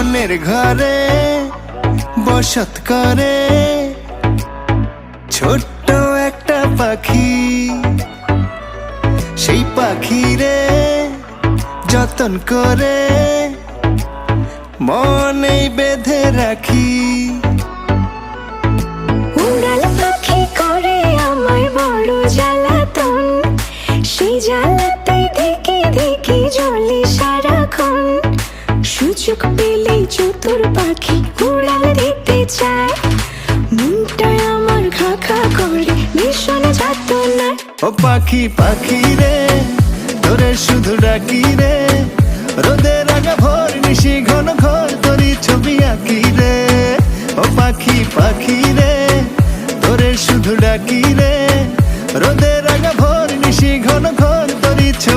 মনের ঘরে বসত করে ছোট্ট একটা পাখি। সেই পাখিরে যতন করে মনেই বেঁধে রাখি। উড়াল পাখি করে আমায় বড় জ্বালাতন, সেই জ্বালাতে দেখে দেখে জ্বলে সারাক্ষণ। সুযোগ পেলেই চতুর পাখি উড়াল দিতে চায়, মনটা আমার খা খা করে ভীষণ যাতনায়। ও পাখি পাখি রে তোরে শুধু ডাকি রে, রোদের আগা ভোর নিশি ঘন ঘোর তোরই ছবি আঁকি রে। ও পাখি পাখি রে তোরে শুধু ডাকি রে, রোদের আগা ভোর নিশি ঘন ঘোর